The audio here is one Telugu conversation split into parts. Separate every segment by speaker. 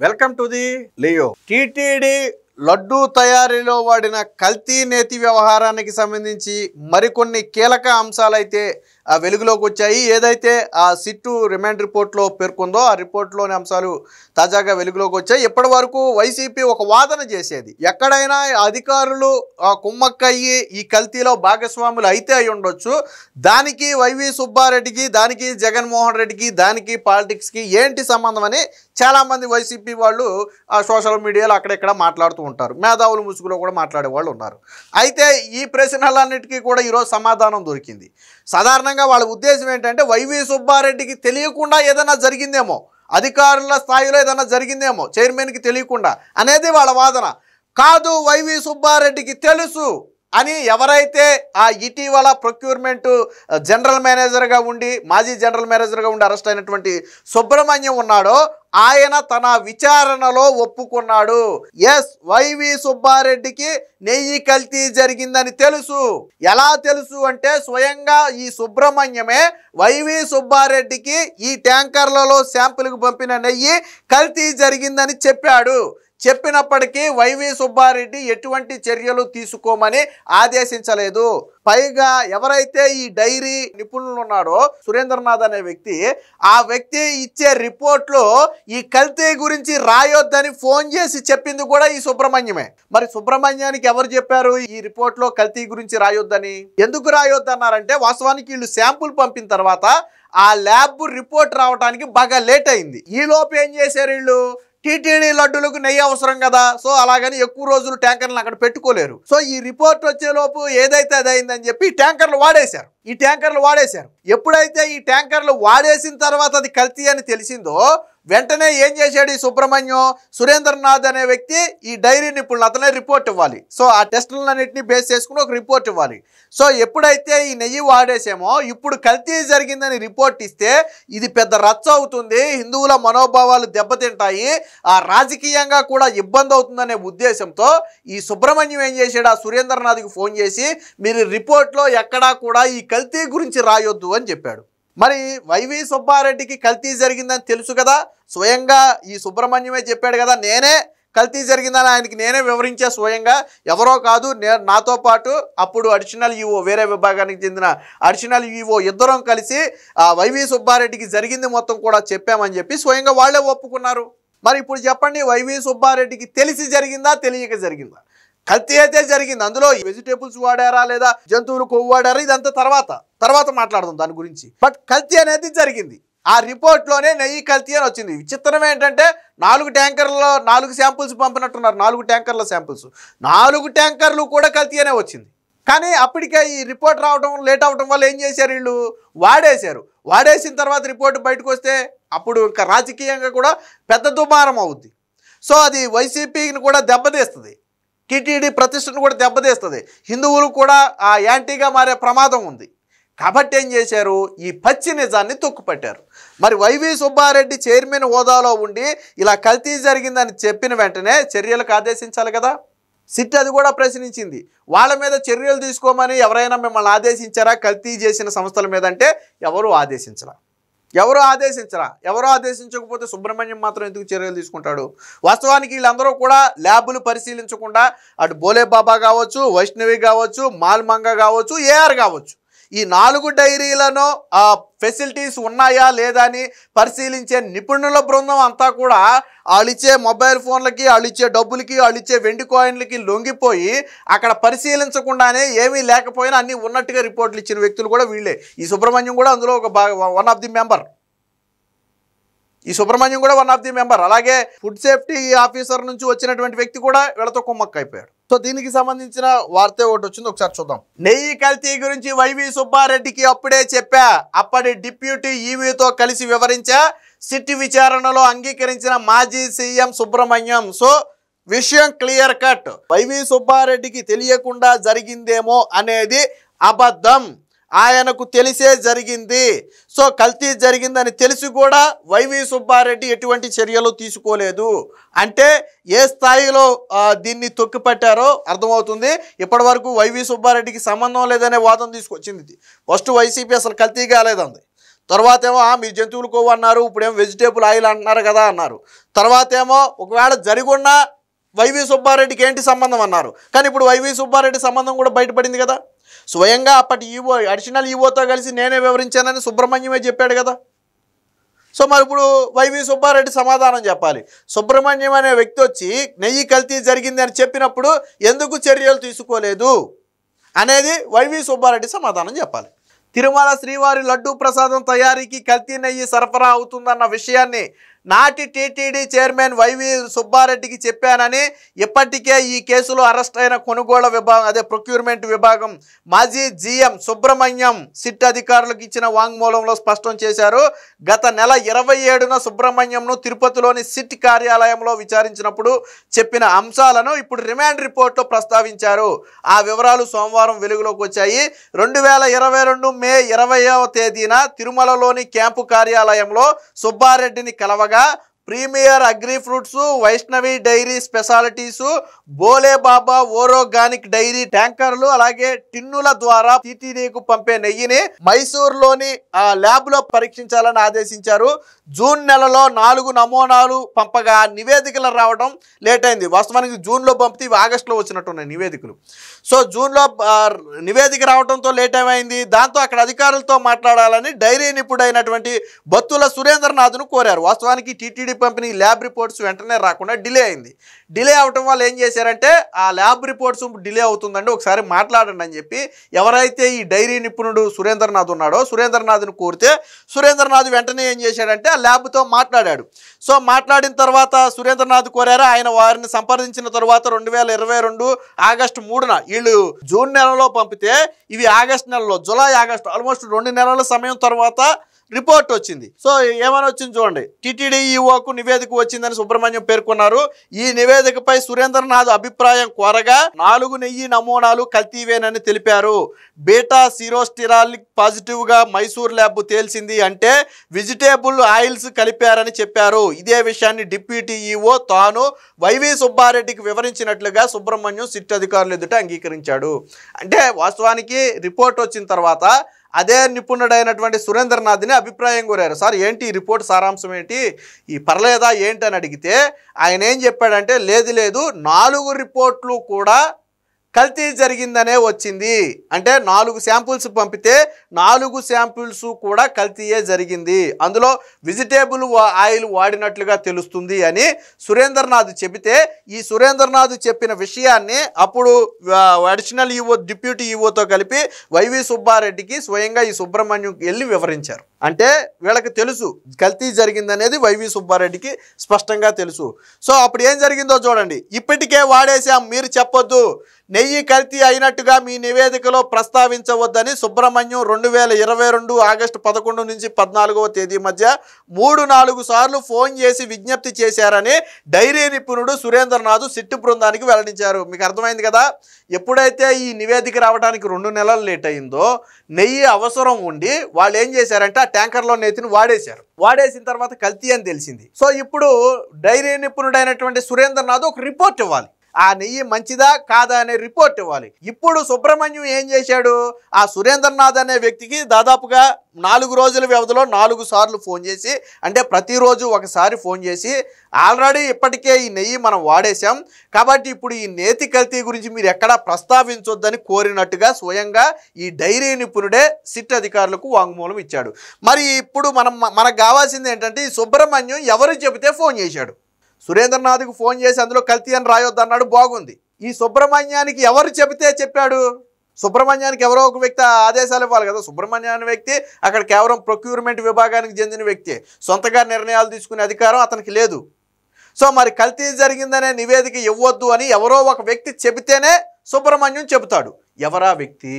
Speaker 1: Welcome to the Leo. TTD laddu తయారీలో వాడిన కల్తీ నేతి వ్యవహారానికి సంబంధించి మరికొన్ని కీలక అంశాలైతే వెలుగులోకి వచ్చాయి. ఏదైతే ఆ సిట్టు రిమాండ్ రిపోర్ట్లో పేర్కొందో ఆ రిపోర్ట్లోని అంశాలు తాజాగా వెలుగులోకి వచ్చాయి. ఇప్పటి వరకు వైసీపీ ఒక వాదన చేసేది, ఎక్కడైనా అధికారులు కుమ్మక్కయ్యి ఈ కల్తీలో భాగస్వాములు అయితే అయి ఉండొచ్చు, దానికి వైవి సుబ్బారెడ్డికి, దానికి జగన్మోహన్ రెడ్డికి, దానికి పాలిటిక్స్కి ఏంటి సంబంధం అని చాలామంది వైసీపీ వాళ్ళు సోషల్ మీడియాలో అక్కడెక్కడ మాట్లాడుతూ ఉంటారు. మేధావుల ముసుగులో కూడా మాట్లాడే వాళ్ళు ఉన్నారు. అయితే ఈ ప్రశ్నలన్నిటికీ కూడా ఈరోజు సమాధానం దొరికింది. సాధారణంగా వాళ్ళ ఉద్దేశం ఏంటంటే వైవి సుబ్బారెడ్డికి తెలియకుండా ఏదైనా జరిగిందేమో, అధికారుల స్థాయిలో ఏదైనా జరిగిందేమో చైర్మన్కి తెలియకుండా అనేది వాళ్ళ వాదన. కాదు, వైవి సుబ్బారెడ్డికి తెలుసు అని ఎవరైతే ఆ ఇటీవల ప్రొక్యూర్మెంట్ జనరల్ మేనేజర్గా ఉండి, మాజీ జనరల్ మేనేజర్గా ఉండి అరెస్ట్ అయినటువంటి సుబ్రహ్మణ్యం ఉన్నాడో ఆయన తన విచారణలో ఒప్పుకున్నాడు. ఎస్, వైవి సుబ్బారెడ్డికి నెయ్యి కల్తీ జరిగిందని తెలుసు. ఎలా తెలుసు అంటే స్వయంగా ఈ సుబ్రహ్మణ్యమే వైవి సుబ్బారెడ్డికి ఈ ట్యాంకర్లలో శాంపుల్కి పంపిన నెయ్యి కల్తీ జరిగిందని చెప్పాడు. చెప్పినప్పటికీ వైవి సుబ్బారెడ్డి ఎటువంటి చర్యలు తీసుకోమని ఆదేశించలేదు. పైగా ఎవరైతే ఈ డైరీ నిపుణులు ఉన్నాడో సురేంద్రనాథ్ అనే వ్యక్తి, ఆ వ్యక్తి ఇచ్చే రిపోర్ట్లో ఈ కల్తీ గురించి రాయొద్దని ఫోన్ చేసి చెప్పింది కూడా ఈ సుబ్రహ్మణ్యమే. మరి సుబ్రహ్మణ్యానికి ఎవరు చెప్పారు ఈ రిపోర్ట్లో కల్తీ గురించి రాయొద్దని? ఎందుకు రాయొద్దన్నారంటే వాస్తవానికి వీళ్ళు శాంపుల్ పంపిన తర్వాత ఆ ల్యాబ్ రిపోర్ట్ రావడానికి బాగా లేట్ అయింది. ఈ లోపు ఏం చేశారు వీళ్ళు, టీటీడీ లడ్డులకు నెయ్యి అవసరం కదా, సో అలాగని ఎక్కువ రోజులు ట్యాంకర్లను అక్కడ పెట్టుకోలేరు. సో ఈ రిపోర్ట్ వచ్చేలోపు ఏదైతే అదైందని చెప్పి ఈ ట్యాంకర్లు వాడేశారు. ఎప్పుడైతే ఈ ట్యాంకర్లు వాడేసిన తర్వాత అది కల్తీ అని తెలిసిందో వెంటనే ఏం చేశాడు ఈ సుబ్రహ్మణ్యం, సురేంద్రనాథ్ అనే వ్యక్తి ఈ డైరీ నిపుణులు అతనే రిపోర్ట్ ఇవ్వాలి. సో ఆ టెస్టులన్నింటినీ బేస్ చేసుకుని ఒక రిపోర్ట్ ఇవ్వాలి. సో ఎప్పుడైతే ఈ నెయ్యి వాడేసామో ఇప్పుడు కల్తీ జరిగిందని రిపోర్ట్ ఇస్తే ఇది పెద్ద రచ్చ అవుతుంది, హిందువుల మనోభావాలు దెబ్బతింటాయి, ఆ రాజకీయంగా కూడా ఇబ్బంది అవుతుందనే ఉద్దేశంతో ఈ సుబ్రహ్మణ్యం ఏం చేశాడు, ఆ సురేంద్రనాథ్కి ఫోన్ చేసి మీరు రిపోర్ట్లో ఎక్కడా కూడా ఈ కల్తీ గురించి రాయొద్దు అని చెప్పాడు. మరి వైవి సుబ్బారెడ్డికి కల్తీ జరిగిందని తెలుసు కదా, స్వయంగా ఈ సుబ్రహ్మణ్యమే చెప్పాడు కదా, నేనే కల్తీ జరిగిందని ఆయనకి నేనే వివరించే స్వయంగా, ఎవరో కాదు నాతో పాటు అప్పుడు అడిషనల్ ఈవో, వేరే విభాగానికి చెందిన అడిషనల్ ఈవో ఇద్దరం కలిసి వైవి సుబ్బారెడ్డికి జరిగింది మొత్తం కూడా చెప్పామని చెప్పి స్వయంగా వాళ్ళే ఒప్పుకున్నారు. మరి ఇప్పుడు చెప్పండి, వైవి సుబ్బారెడ్డికి తెలిసి జరిగిందా తెలియక జరిగిందా? కల్తీ అయితే జరిగింది, అందులో వెజిటేబుల్స్ వాడారా లేదా జంతువులు కొవ్వు వాడారా ఇదంతా తర్వాత మాట్లాడదాం దాని గురించి. బట్ కల్తీ అనేది జరిగింది. ఆ రిపోర్ట్లోనే నెయ్యి కల్తీ అని వచ్చింది. విచిత్రం ఏంటంటే 4 ట్యాంకర్లలో 4 శాంపుల్స్ పంపినట్టున్నారు, 4 ట్యాంకర్ల శాంపుల్స్, 4 ట్యాంకర్లు కూడా కల్తీ అనే వచ్చింది. కానీ అప్పటికే ఈ రిపోర్ట్ రావడం లేట్ అవడం వల్ల ఏం చేశారు, వీళ్ళు వాడేసిన తర్వాత రిపోర్ట్ బయటకు వస్తే అప్పుడు ఇంకా రాజకీయంగా కూడా పెద్ద దుమారం అవుద్ది. సో అది వైసీపీని కూడా దెబ్బతీస్తుంది, టీటీడీ ప్రతిష్టను కూడా దెబ్బతీస్తుంది, హిందువులు కూడా యాంటీగా మారే ప్రమాదం ఉంది. కాబట్టి ఏం చేశారు, ఈ పచ్చి నిజాన్ని తొక్కుపట్టారు. మరి వైవి సుబ్బారెడ్డి చైర్మన్ హోదాలో ఉండి ఇలా కల్తీ జరిగిందని చెప్పిన వెంటనే చర్యలకు ఆదేశించాలి కదా. సిట్ అది కూడా ప్రశ్నించింది, వాళ్ళ మీద చర్యలు తీసుకోమని ఎవరైనా మిమ్మల్ని ఆదేశించారా కల్తీ చేసిన సంస్థల మీద అంటే ఎవరు ఆదేశించకపోతే సుబ్రహ్మణ్యం మాత్రం ఎందుకు చర్యలు తీసుకుంటాడు? వాస్తవానికి వీళ్ళందరూ కూడా ల్యాబులు పరిశీలించకుండా అటు బోలే బాబా కావచ్చు, వైష్ణవి కావచ్చు, మాల్మంగ కావచ్చు, ఏఆర్ కావచ్చు, ఈ 4 డైరీలను ఫెసిలిటీస్ ఉన్నాయా లేదా అని పరిశీలించే నిపుణుల బృందం అంతా కూడా వాళ్ళిచ్చే మొబైల్ ఫోన్లకి, వాళ్ళిచ్చే డబ్బులకి, వాళ్ళిచ్చే వెండి కాయిన్లకి లొంగిపోయి అక్కడ పరిశీలించకుండానే ఏమీ లేకపోయినా అన్నీ ఉన్నట్టుగా రిపోర్ట్లు ఇచ్చిన వ్యక్తులు కూడా వీళ్ళే. ఈ సుబ్రహ్మణ్యం కూడా అందులో వన్ ఆఫ్ ది మెంబర్. అలాగే ఫుడ్ సేఫ్టీ ఆఫీసర్ నుంచి వచ్చినటువంటి వ్యక్తి కూడా వీళ్ళతో కుమ్మక్క అయిపోయాడు. సో దీనికి సంబంధించిన వార్త ఒకటి వచ్చింది, ఒకసారి చూద్దాం. నెయ్యి కల్తీ గురించి వైవి సుబ్బారెడ్డికి అప్పుడే చెప్పా, అప్పటి డిప్యూటీ ఈవీతో కలిసి వివరించా, సిట్ విచారణలో అంగీకరించిన మాజీ సీఎం సుబ్రహ్మణ్యం. సో విషయం క్లియర్ కట్, వైవి సుబ్బారెడ్డికి తెలియకుండా జరిగిందేమో అనేది అబద్ధం, ఆయనకు తెలిసే జరిగింది. సో కల్తీ జరిగిందని తెలిసి కూడా వైవి సుబ్బారెడ్డి ఎటువంటి చర్యలు తీసుకోలేదు అంటే ఏ స్థాయిలో దీన్ని తొక్కిపట్టారో అర్థమవుతుంది. ఇప్పటి వరకు వైవి సుబ్బారెడ్డికి సంబంధం లేదనే వాదన తీసుకొచ్చింది. ఫస్ట్ వైసీపీ అసలు కల్తీ కాలేదంది, తర్వాత ఏమో మీ జంతువులు కొవ్వు అన్నారు, ఇప్పుడేమో వెజిటేబుల్ ఆయిల్ అంటున్నారు కదా అన్నారు. తర్వాత ఏమో ఒకవేళ జరిగున్న వైవి సుబ్బారెడ్డికి ఏంటి సంబంధం అన్నారు. కానీ ఇప్పుడు వైవి సుబ్బారెడ్డి సంబంధం కూడా బయటపడింది కదా. స్వయంగా అప్పటి ఈవో అడిషనల్ ఈవోతో కలిసి నేనే వివరించానని సుబ్రహ్మణ్యమే చెప్పాడు కదా. సో మరి ఇప్పుడు వైవి సుబ్బారెడ్డి సమాధానం చెప్పాలి. సుబ్రహ్మణ్యం అనే వ్యక్తి వచ్చి నెయ్యి కల్తీ జరిగింది అని చెప్పినప్పుడు ఎందుకు చర్యలు తీసుకోలేదు అనేది వైవి సుబ్బారెడ్డి సమాధానం చెప్పాలి. తిరుమల శ్రీవారి లడ్డూ ప్రసాదం తయారీకి కల్తీ నెయ్యి సరఫరా అవుతుందన్న విషయాన్ని నాటి టీటీడీ చైర్మన్ వైవి సుబ్బారెడ్డికి చెప్పానని ఇప్పటికే ఈ కేసులో అరెస్ట్ అయిన కొనుగోలు విభాగం ప్రొక్యూర్మెంట్ విభాగం మాజీ జీఎం సుబ్రహ్మణ్యం సిట్ అధికారులకు ఇచ్చిన వాంగ్మూలంలో స్పష్టం చేశారు. గత నెల 27న సుబ్రహ్మణ్యంను తిరుపతిలోని సిట్ కార్యాలయంలో విచారించినప్పుడు చెప్పిన అంశాలను ఇప్పుడు రిమాండ్ రిపోర్ట్లో ప్రస్తావించారు. ఆ వివరాలు సోమవారం వెలుగులోకి వచ్చాయి. 2022 మే 20వ తేదీన తిరుమలలోని క్యాంపు కార్యాలయంలో సుబ్బారెడ్డిని కలవగా premier agri fruits, Vaishnavi dairy specialities, Bole Baba organic dairy ట్యాంకర్లు అలాగే టిన్నుల ద్వారా టీటీడీకు పంపే నెయ్యిని మైసూరులోని ల్యాబ్లో పరీక్షించాలని ఆదేశించారు. జూన్ నెలలో 4 నమూనాలు పంపగా నివేదికలు రావడం లేట్ అయింది. వాస్తవానికి జూన్లో పంపితే ఇవి ఆగస్టులో వచ్చినట్టున్నాయి నివేదికలు. సో జూన్లో నివేదిక రావడంతో లేట్ ఏమైంది. దాంతో అక్కడ అధికారులతో మాట్లాడాలని డైరీ నిపుణుడైనటువంటి బత్తుల సురేంద్రనాథ్ను కోరారు. వాస్తవానికి టీటీడీ పంపిణీ ల్యాబ్ రిపోర్ట్స్ వెంటనే రాకుండా డిలే అయింది. డిలే అవటం వల్ల ఏం చేశారంటే ఆ ల్యాబ్ రిపోర్ట్స్ డిలే అవుతుందండి ఒకసారి మాట్లాడండి అని చెప్పి ఎవరైతే ఈ డైరీ నిపుణుడు సురేంద్రనాథ్ ఉన్నాడో సురేంద్రనాథ్ను కోరితే సురేంద్రనాథ్ వెంటనే ఏం చేశాడంటే ఆ ల్యాబ్తో మాట్లాడాడు. సో మాట్లాడిన తర్వాత సురేంద్రనాథ్ కోరారు. ఆయన వారిని సంప్రదించిన తర్వాత 2022 ఆగస్టు 3న వీళ్ళు జూన్ నెలలో పంపితే ఇవి ఆగస్టు నెలలో జూలై ఆగస్టు ఆల్మోస్ట్ 2 నెలల సమయం తర్వాత రిపోర్ట్ వచ్చింది. సో ఏమని వచ్చింది చూడండి. టీటీడీ ఈఓకు నివేదిక వచ్చిందని సుబ్రహ్మణ్యం పేర్కొన్నారు. ఈ నివేదికపై సురేంద్రనాథ్ అభిప్రాయం కోరగా 4 నెయ్యి నమూనాలు కల్తీవేనని తెలిపారు. బీటా సిరోస్టిరాల్ పాజిటివ్గా మైసూర్ ల్యాబ్ తేల్చింది అంటే వెజిటేబుల్ ఆయిల్స్ కలిపారని చెప్పారు. ఇదే విషయాన్ని డిప్యూటీ ఈఓ తాను వైవి సుబ్బారెడ్డికి వివరించినట్లుగా సుబ్రహ్మణ్యం సిట్ అధికారులు ఎదుట అంగీకరించాడు. అంటే వాస్తవానికి రిపోర్ట్ వచ్చిన తర్వాత అదే నిపుణుడైనటువంటి సురేంద్రనాథ్ని అభిప్రాయం కోరారు. సార్ ఏంటి ఈ రిపోర్ట్ సారాంశం ఏంటి, ఈ పర్లేదా ఏంటి అని అడిగితే ఆయన ఏం చెప్పాడంటే లేదు 4 రిపోర్ట్లు కూడా కల్తీ జరిగిందనే వచ్చింది. అంటే 4 శాంపుల్స్ పంపితే 4 శాంపుల్స్ కూడా కల్తీయే జరిగింది, అందులో వెజిటేబుల్ ఆయిల్ వాడినట్లుగా తెలుస్తుంది అని సురేంద్రనాథ్ చెబితే ఈ సురేంద్రనాథ్ చెప్పిన విషయాన్ని అప్పుడు అడిషనల్ ఈవో డిప్యూటీ ఈవోతో కలిపి వైవి సుబ్బారెడ్డికి స్వయంగా ఈ సుబ్రహ్మణ్యం వెళ్ళి వివరించారు. అంటే వీళ్ళకి తెలుసు కల్తీ జరిగిందనేది వైవి సుబ్బారెడ్డికి స్పష్టంగా తెలుసు. సో అప్పుడు ఏం జరిగిందో చూడండి. ఇప్పటికే వాడేసాం మీరు చెప్పొద్దు, నెయ్యి కల్తీ అయినట్టుగా మీ నివేదికలో ప్రస్తావించవద్దని సుబ్రహ్మణ్యం 2022 ఆగస్టు 11 నుంచి 14వ తేదీ మధ్య 3-4 సార్లు ఫోన్ చేసి విజ్ఞప్తి చేశారని డైరీ నిపుణుడు సురేంద్రనాథ్ సిట్టు బృందానికి వెల్లడించారు. మీకు అర్థమైంది కదా. ఎప్పుడైతే ఈ నివేదిక రావడానికి 2 నెలలు లేట్ అయిందో నెయ్యి అవసరం ఉండి వాళ్ళు ఏం చేశారంటే ఆ ట్యాంకర్లో నెయ్యిని వాడేసిన తర్వాత కల్తీ అని తెలిసింది. సో ఇప్పుడు డైరీ నిపుణుడైనటువంటి సురేంద్రనాథ్ ఒక రిపోర్ట్ ఇవ్వాలి. ఆ నెయ్యి మంచిదా కాదా అనే రిపోర్ట్ ఇవ్వాలి. ఇప్పుడు సుబ్రహ్మణ్యం ఏం చేశాడు, ఆ సురేంద్రనాథ్ అనే వ్యక్తికి దాదాపుగా 4 రోజుల వ్యవధిలో 4 సార్లు ఫోన్ చేసి, అంటే ప్రతిరోజు ఒకసారి ఫోన్ చేసి ఆల్రెడీ ఇప్పటికే ఈ నెయ్యి మనం వాడేశాం కాబట్టి ఇప్పుడు ఈ నేతి కల్తీ గురించి మీరు ఎక్కడా ప్రస్తావించొద్దని కోరినట్టుగా స్వయంగా ఈ డైరీ నిపుణుడే సిట్ అధికారులకు వాంగ్మూలం ఇచ్చాడు. మరి ఇప్పుడు మనకు కావాల్సింది ఏంటంటే ఈ సుబ్రహ్మణ్యం ఎవరు చెబితే ఫోన్ చేశాడు. సురేంద్రనాథ్కి ఫోన్ చేసి అందులో కల్తీ అని రాయొద్దు అన్నాడు, బాగుంది. ఈ సుబ్రహ్మణ్యానికి ఎవరు చెబితే చెప్పాడు? సుబ్రహ్మణ్యానికి ఎవరో ఒక వ్యక్తి ఆదేశాలు ఇవ్వాలి కదా. సుబ్రహ్మణ్యాన్ని వ్యక్తి అక్కడ కేవలం ప్రొక్యూర్మెంట్ విభాగానికి చెందిన వ్యక్తి, సొంతగా నిర్ణయాలు తీసుకునే అధికారం అతనికి లేదు. సో మరి కల్తీ జరిగిందనే నివేదిక ఇవ్వద్దు అని ఎవరో ఒక వ్యక్తి చెబితేనే సుబ్రహ్మణ్యం చెబుతాడు. ఎవరా వ్యక్తి,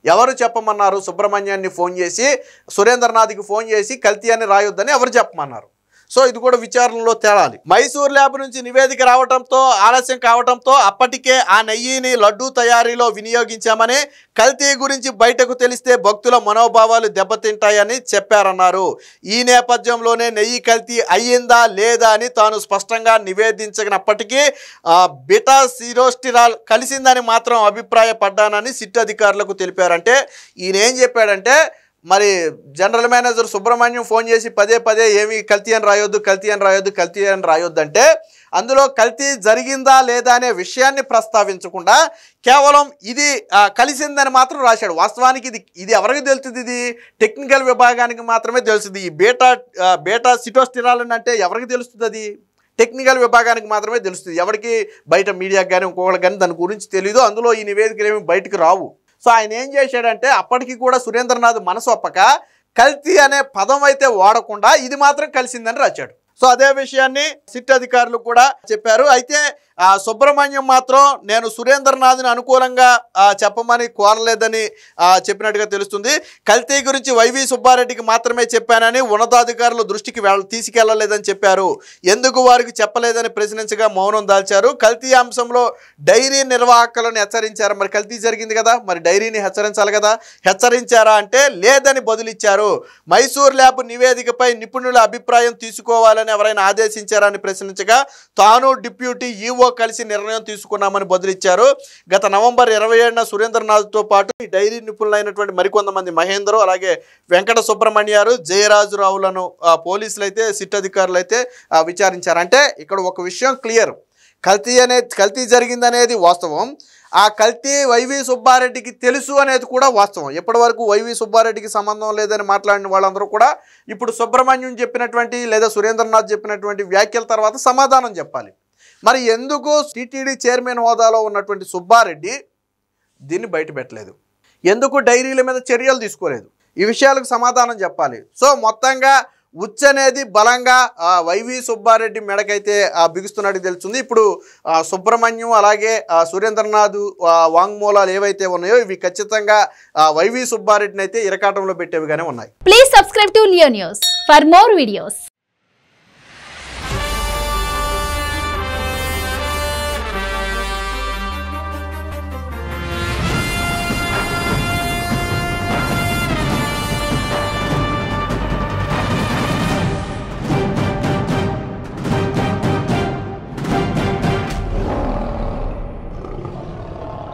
Speaker 1: ఎవరు చెప్పమన్నారు? సుబ్రహ్మణ్యాన్ని ఫోన్ చేసి సురేంద్రనాథ్కి ఫోన్ చేసి కల్తీ అని రాయొద్దని ఎవరు చెప్పమన్నారు? సో ఇది కూడా విచారణలో తేలాలి. మైసూర్ ల్యాబ్ నుంచి నివేదిక రావడంతో ఆలస్యం కావడంతో అప్పటికే ఆ నెయ్యిని లడ్డూ తయారీలో వినియోగించామని, కల్తీ గురించి బయటకు తెలిస్తే భక్తుల మనోభావాలు దెబ్బతింటాయని చెప్పారన్నారు. ఈ నేపథ్యంలోనే నెయ్యి కల్తీ అయ్యిందా లేదా అని తాను స్పష్టంగా నివేదించినప్పటికీ బీటా సిరోస్టిరాల్ కలిసిందని మాత్రం అభిప్రాయపడ్డానని సిట్ అధికారులకు తెలిపారంటే ఈయన ఏం చెప్పాడంటే మరి జనరల్ మేనేజర్ సుబ్రహ్మణ్యం ఫోన్ చేసి పదే పదే ఏమి కల్తీ అని రాయొద్దు, కల్తీ అని రాయొద్దు, కల్తీ అని రాయొద్దు అంటే అందులో కల్తీ జరిగిందా లేదా అనే విషయాన్ని ప్రస్తావించకుండా కేవలం ఇది కలిసిందని మాత్రం రాశాడు. వాస్తవానికి ఇది ఎవరికి తెలుస్తుంది? ఇది టెక్నికల్ విభాగానికి మాత్రమే తెలుస్తుంది. ఈ బేటా సిటోస్టిరాలిన్ అంటే ఎవరికి తెలుస్తుంది? అది టెక్నికల్ విభాగానికి మాత్రమే తెలుస్తుంది. ఎవరికి బయట మీడియాకి కానీ ఇంకొకరికి కానీ దాని గురించి తెలియదు. అందులో ఈ నివేదికలు ఏమి బయటకు రావు. సో ఆయన ఏం చేశాడంటే అప్పటికి కూడా సురేంద్రనాథ్ మనసు ఒప్పక కల్తీ అనే పదం అయితే వాడకుండా ఇది మాత్రం కలిసిందని రాశాడు. సో అదే విషయాన్ని సిట్ అధికారులు కూడా చెప్పారు. అయితే సుబ్రహ్మణ్యం మాత్రం నేను సురేంద్రనాథ్ని అనుకూలంగా చెప్పమని కోరలేదని చెప్పినట్టుగా తెలుస్తుంది. కల్తీ గురించి వైవి సుబ్బారెడ్డికి మాత్రమే చెప్పానని ఉన్నతాధికారుల దృష్టికి తీసుకెళ్లలేదని చెప్పారు. ఎందుకు వారికి చెప్పలేదని ప్రశ్నించగా మౌనం దాల్చారు. కల్తీ అంశంలో డైరీ నిర్వాహకులను హెచ్చరించారు. మరి కల్తీ జరిగింది కదా, మరి డైరీని హెచ్చరించాలి కదా, హెచ్చరించారా అంటే లేదని బదులిచ్చారు. మైసూర్ ల్యాబ్ నివేదికపై నిపుణుల అభిప్రాయం తీసుకోవాలని ఎవరైనా ఆదేశించారని ప్రశ్నించగా తాను డిప్యూటీ ఈఓ కలిసి నిర్ణయం తీసుకున్నామని బదులిచ్చారు. గత నవంబర్ 27న సురేంద్రనాథ్తో పాటు ఈ డైరీ నిపుణులైనటువంటి మరికొంతమంది మహేందర్ అలాగే వెంకట సుబ్రహ్మణ్యారు జయరాజురావులను పోలీసులు అయితే సిట్ అధికారులు అయితే విచారించారు. అంటే ఇక్కడ ఒక విషయం క్లియర్, కల్తీ జరిగిందనేది వాస్తవం. ఆ కల్తీ వైవి సుబ్బారెడ్డికి తెలుసు అనేది కూడా వాస్తవం. ఎప్పటి వరకు వైవి సుబ్బారెడ్డికి సంబంధం లేదని మాట్లాడిన వాళ్ళందరూ కూడా ఇప్పుడు సుబ్రహ్మణ్యం చెప్పినటువంటి లేదా సురేంద్రనాథ్ చెప్పినటువంటి వ్యాఖ్యల తర్వాత సమాధానం చెప్పాలి. మరి ఎందుకు టీటీడీ చైర్మన్ హోదాలో ఉన్నటువంటి సుబ్బారెడ్డి దీన్ని బయట పెట్టలేదు? ఎందుకు డైరీల మీద చర్యలు తీసుకోలేదు? ఈ విషయాలకు సమాధానం చెప్పాలి. సో మొత్తంగా ఉచ్చు అనేది బలంగా వైవి సుబ్బారెడ్డి మెడకైతే బిగుస్తున్నట్టు తెలుస్తుంది. ఇప్పుడు సుబ్రహ్మణ్యం అలాగే సురేంద్రనాథ్ వాంగ్మూలాలు ఏవైతే ఉన్నాయో ఇవి ఖచ్చితంగా వైవి సుబ్బారెడ్డిని అయితే ఇరకాటంలో పెట్టేవిగానే ఉన్నాయి.
Speaker 2: Please subscribe to Leo news for more videos.